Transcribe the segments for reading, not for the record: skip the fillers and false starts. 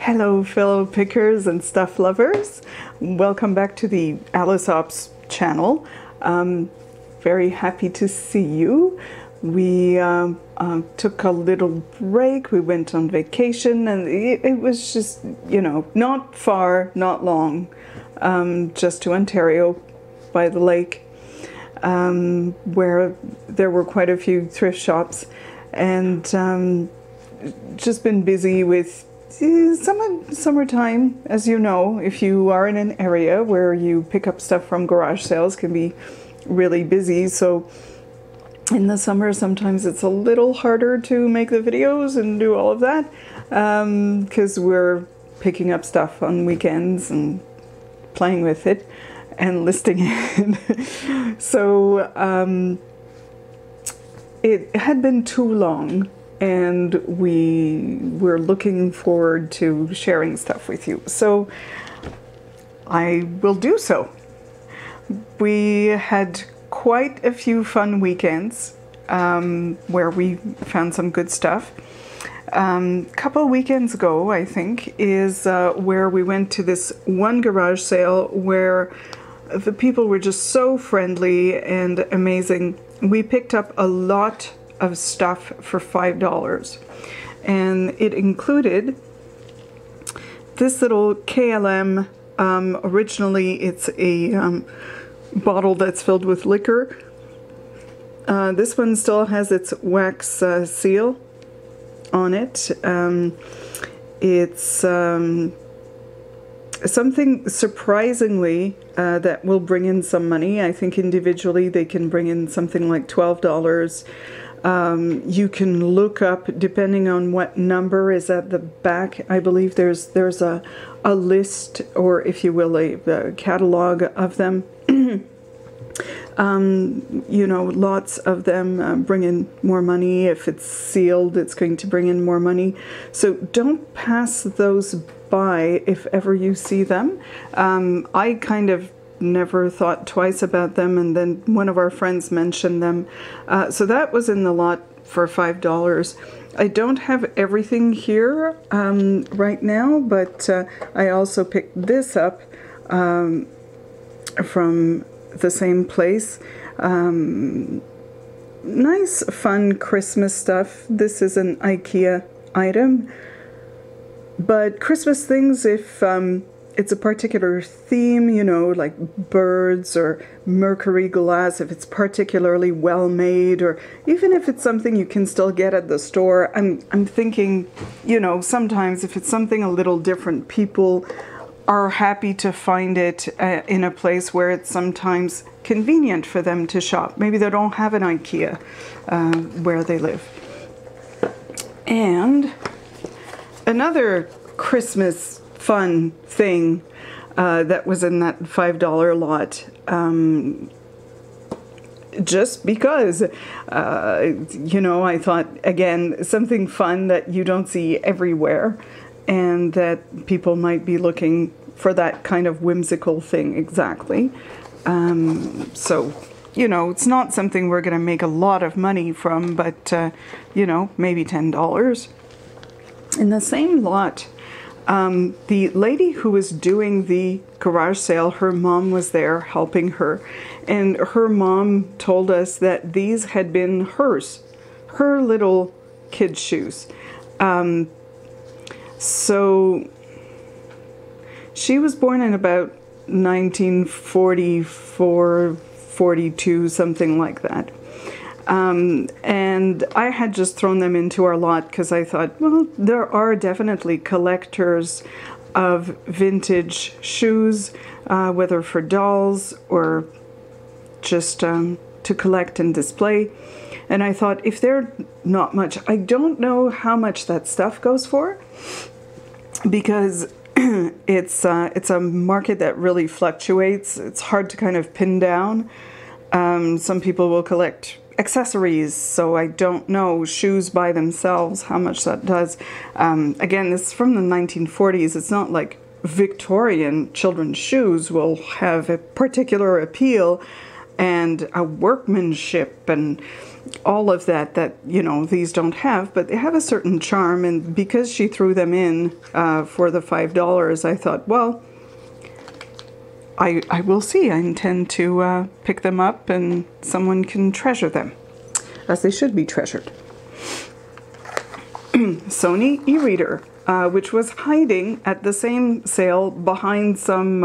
Hello fellow pickers and stuff lovers. Welcome back to the Alice Ops channel. Very happy to see you. We took a little break. We went on vacation and it was just, you know, not far, not long, just to Ontario by the lake, where there were quite a few thrift shops, and just been busy with summertime. As you know, if you are in an area where you pick up stuff from garage sales, can be really busy. So in the summer sometimes it's a little harder to make the videos and do all of that, because we're picking up stuff on weekends and playing with it and listing it. So it had been too long, and we were looking forward to sharing stuff with you. So I will do so. We had quite a few fun weekends where we found some good stuff. Couple weekends ago, I think, is where we went to this one garage sale where the people were just so friendly and amazing. We picked up a lot of stuff for $5, and it included this little KLM. Originally it's a bottle that's filled with liquor. This one still has its wax seal on it. It's something surprisingly that will bring in some money. I think individually they can bring in something like $12. You can look up, depending on what number is at the back. I believe there's a list, or if you will, a catalog of them. You know, lots of them bring in more money. If it's sealed, it's going to bring in more money. So don't pass those by if ever you see them. I kind of never thought twice about them, and then one of our friends mentioned them. So that was in the lot for $5. I don't have everything here right now, but I also picked this up from the same place. Nice, fun Christmas stuff. This is an IKEA item, but Christmas things, if it's a particular theme, you know, like birds or mercury glass, if it's particularly well made, or even if it's something you can still get at the store. I'm thinking, you know, sometimes if it's something a little different, people are happy to find it in a place where it's sometimes convenient for them to shop. Maybe they don't have an IKEA where they live. And another Christmas fun thing that was in that $5 lot, just because, you know, I thought, again, something fun that you don't see everywhere, and that people might be looking for that kind of whimsical thing exactly. So, you know, it's not something we're going to make a lot of money from, but, you know, maybe $10. In the same lot, the lady who was doing the garage sale, her mom was there helping her, and her mom told us that these had been hers, her little kid's shoes. So she was born in about 1944, 42, something like that. And I had just thrown them into our lot because I thought, well, there are definitely collectors of vintage shoes, whether for dolls or just to collect and display. And I thought, if they're not much, I don't know how much that stuff goes for, because it's a market that really fluctuates. It's hard to kind of pin down. Some people will collect accessories, so I don't know shoes by themselves how much that does. Again, this is from the 1940s. It's not like Victorian children's shoes will have a particular appeal. and a workmanship and all of that you know, these don't have, but they have a certain charm. And because she threw them in for the $5, I thought, well, I will see. I intend to pick them up and someone can treasure them, as they should be treasured. Sony e-reader, which was hiding at the same sale behind some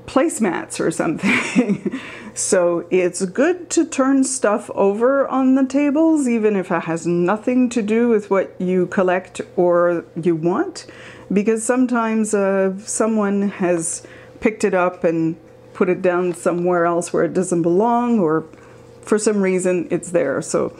placemats or something. So it's good to turn stuff over on the tables, even if it has nothing to do with what you collect or you want, because sometimes someone has picked it up and put it down somewhere else where it doesn't belong, or for some reason it's there. So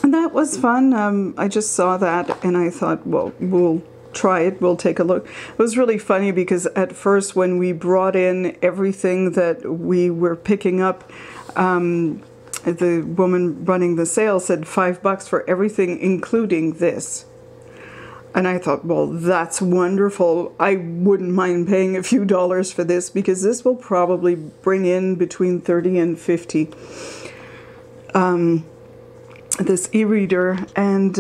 that was fun. I just saw that and I thought, well, we'll try it, we'll take a look. It was really funny because at first when we brought in everything that we were picking up, the woman running the sale said $5 for everything, including this. And I thought, well, that's wonderful. I wouldn't mind paying a few dollars for this, because this will probably bring in between 30 and 50. This e-reader. And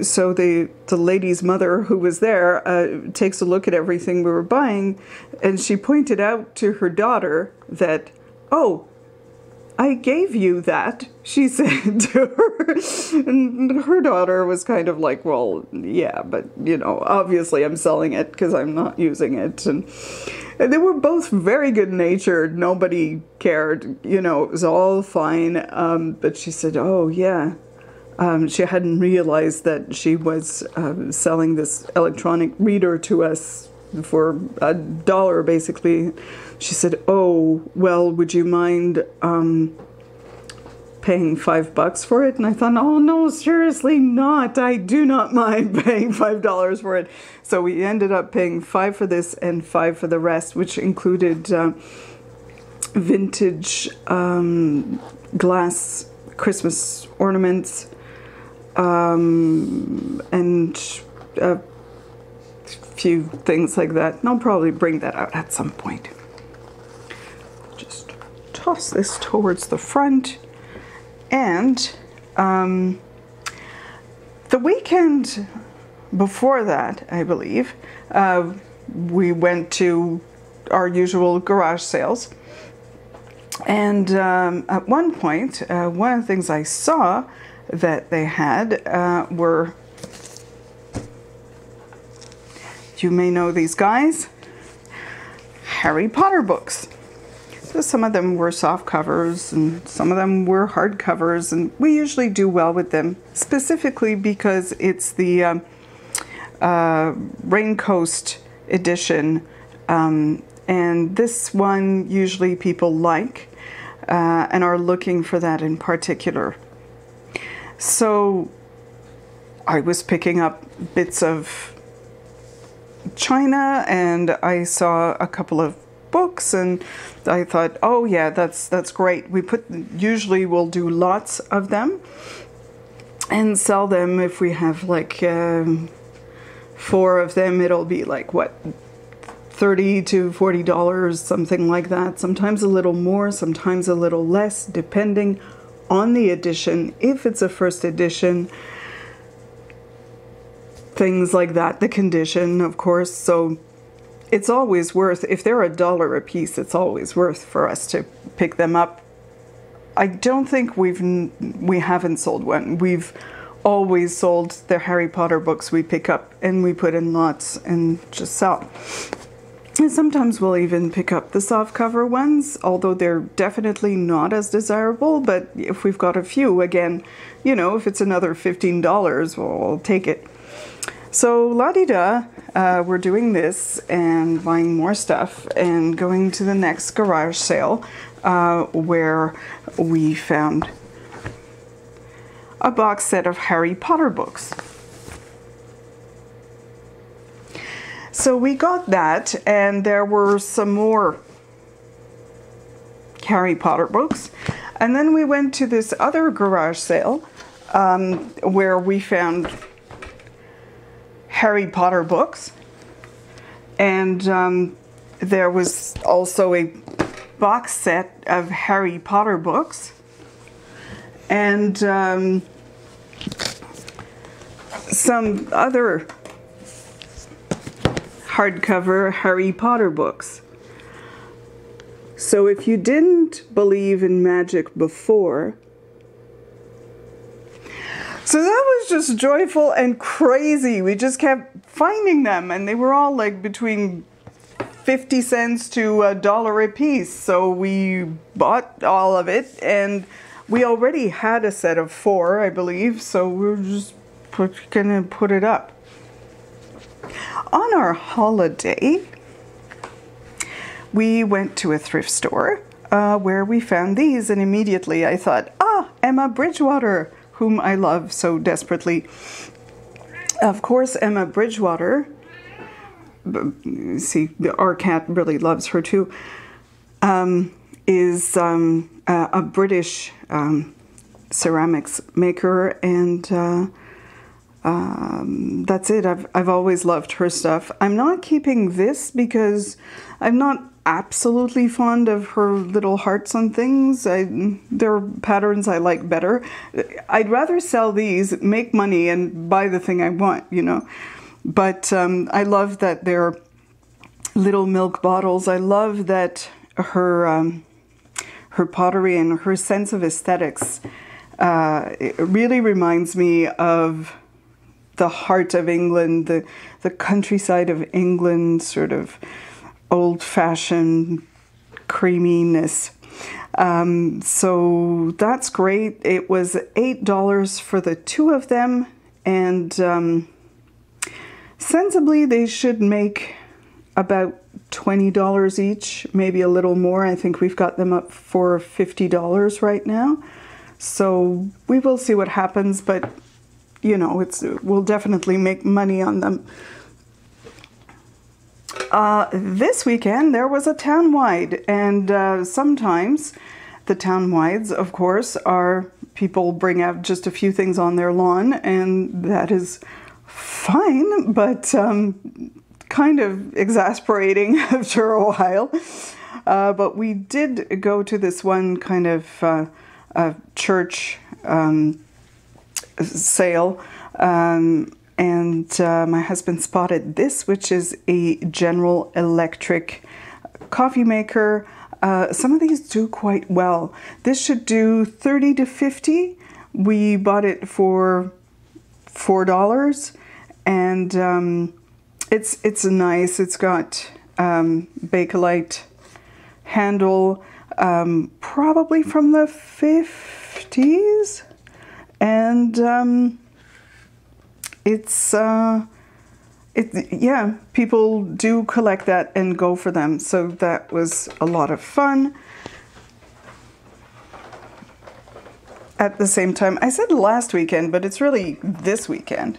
so the lady's mother who was there takes a look at everything we were buying, and she pointed out to her daughter that, oh, I gave you that, she said to her. And her daughter was kind of like, well, yeah, but, you know, obviously I'm selling it because I'm not using it. And they were both very good-natured. Nobody cared. You know, it was all fine. But she said, oh, yeah. She hadn't realized that she was selling this electronic reader to us for $1, basically. She said, oh, well, would you mind paying $5 for it? And I thought, oh, no, seriously not. I do not mind paying $5 for it. So we ended up paying $5 for this and $5 for the rest, which included vintage glass Christmas ornaments, and a few things like that. And I'll probably bring that out at some point. Just toss this towards the front. And the weekend before that, I believe, we went to our usual garage sales. And at one point, one of the things I saw that they had were, you may know these guys, Harry Potter books. So some of them were soft covers and some of them were hard covers, and we usually do well with them, specifically because it's the Rain Coast edition, and this one usually people like and are looking for that in particular. So I was picking up bits of china and I saw a couple of books and I thought, oh yeah, that's great. Usually we'll do lots of them and sell them. If we have like 4 of them, it'll be like what, $30 to $40, something like that. Sometimes a little more, sometimes a little less, depending on the edition. If it's a first edition, things like that, the condition, of course. So it's always worth, if they're $1 a piece, it's always worth for us to pick them up. I don't think we haven't sold one. We've always sold the Harry Potter books we pick up and we put in lots and just sell. And sometimes we'll even pick up the soft cover ones, although they're definitely not as desirable. But if we've got a few, again, you know, if it's another $15, well, I'll take it. So la-di-da, we're doing this and buying more stuff and going to the next garage sale where we found a box set of Harry Potter books. So we got that, and there were some more Harry Potter books. And then we went to this other garage sale where we found Harry Potter books. And There was also a box set of Harry Potter books, and some other hardcover Harry Potter books. So if you didn't believe in magic before, so that was just joyful and crazy. We just kept finding them, and they were all like between 50 cents to $1 a piece. So we bought all of it, and we already had a set of 4, I believe, so we're just gonna put it up. On our holiday, we went to a thrift store where we found these, and immediately I thought, Emma Bridgewater, whom I love so desperately. Of course, Emma Bridgewater, see, our cat really loves her too, is a British ceramics maker, and that's it. I've always loved her stuff. I'm not keeping this because I'm not absolutely fond of her little hearts on things. There are patterns I like better. I'd rather sell these, make money, and buy the thing I want, you know. But I love that they're little milk bottles. I love that her pottery and her sense of aesthetics it really reminds me of the heart of England, the countryside of England, sort of old-fashioned creaminess. So that's great. It was $8 for the 2 of them, and sensibly they should make about $20 each, maybe a little more. I think we've got them up for $50 right now. So we will see what happens, but you know, we'll definitely make money on them. This weekend there was a town-wide, and sometimes the town-wides, of course, are people bring out just a few things on their lawn, and that is fine, but kind of exasperating after a while. But we did go to this one kind of church sale, and my husband spotted this, which is a General Electric coffee maker. Some of these do quite well. This should do 30 to 50. We bought it for $4, and it's nice. It's got Bakelite handle, probably from the 50s, and yeah, people do collect that and go for them, so that was a lot of fun. At the same time, I said last weekend, but it's really this weekend.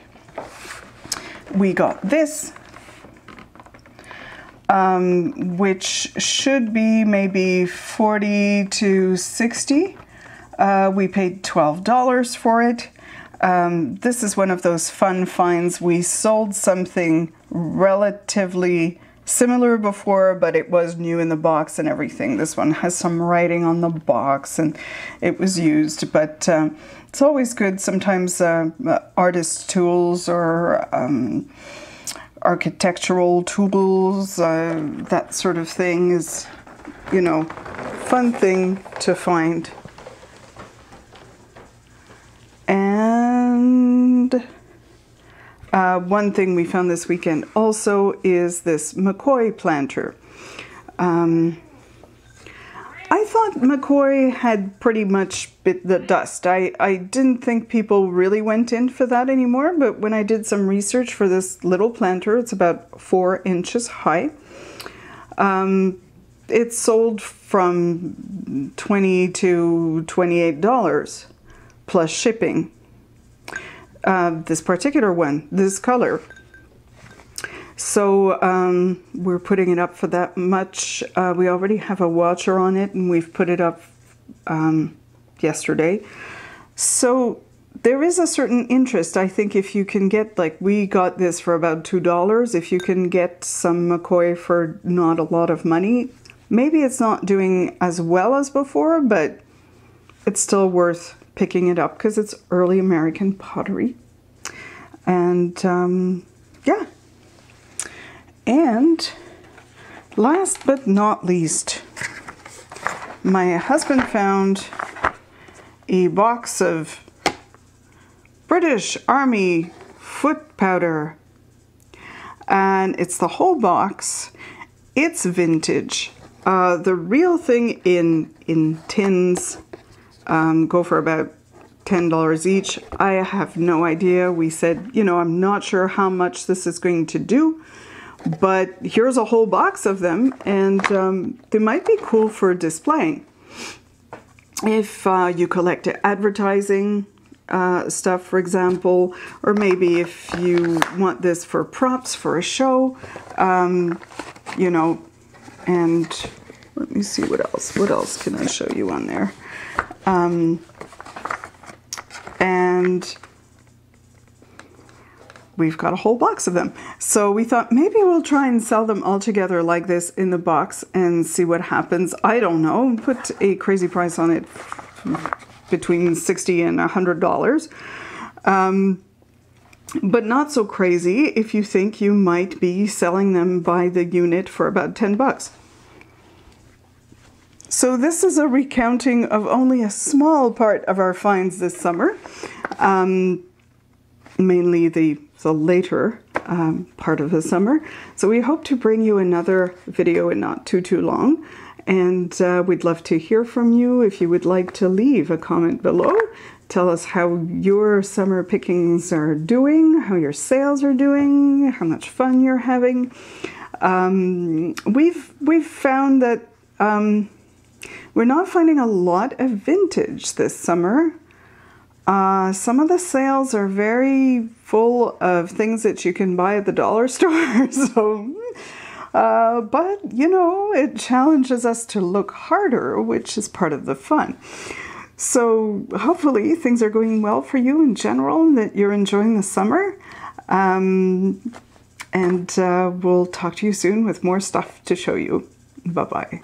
We got this, which should be maybe 40 to 60. We paid $12 for it. This is one of those fun finds. We sold something relatively similar before, but it was new in the box and everything. This one has some writing on the box, and it was used, but it's always good. Sometimes artist tools or architectural tools, that sort of thing is, you know, fun thing to find. And one thing we found this weekend also is this McCoy planter. I thought McCoy had pretty much bit the dust. I didn't think people really went in for that anymore, but when I did some research for this little planter, it's about 4 inches high. It sold from $20 to $28 plus shipping. This particular one, this color. So we're putting it up for that much. We already have a watcher on it, and we've put it up yesterday. So there is a certain interest. I think if you can get, like, we got this for about $2. If you can get some McCoy for not a lot of money, maybe it's not doing as well as before, but it's still worth picking it up because it's early American pottery. And yeah. And last but not least, my husband found a box of British Army foot powder, and it's the whole box. It's vintage. The real thing in tins go for about $10 each. I have no idea. We said, you know, I'm not sure how much this is going to do, but here's a whole box of them, and they might be cool for displaying. If you collect advertising stuff, for example, or maybe if you want this for props for a show, you know, and let me see what else. What else can I show you on there? And we've got a whole box of them. So we thought maybe we'll try and sell them all together like this in the box and see what happens. I don't know, put a crazy price on it, between $60 and $100. But not so crazy if you think you might be selling them by the unit for about 10 bucks. So this is a recounting of only a small part of our finds this summer. Mainly the later part of the summer. So we hope to bring you another video in not too long. And we'd love to hear from you. If you would like to leave a comment below, tell us how your summer pickings are doing, how your sales are doing, how much fun you're having. We've found that we're not finding a lot of vintage this summer. Some of the sales are very full of things that you can buy at the dollar store. So, but you know, it challenges us to look harder, which is part of the fun. So hopefully things are going well for you in general, and that you're enjoying the summer. And we'll talk to you soon with more stuff to show you. Bye-bye.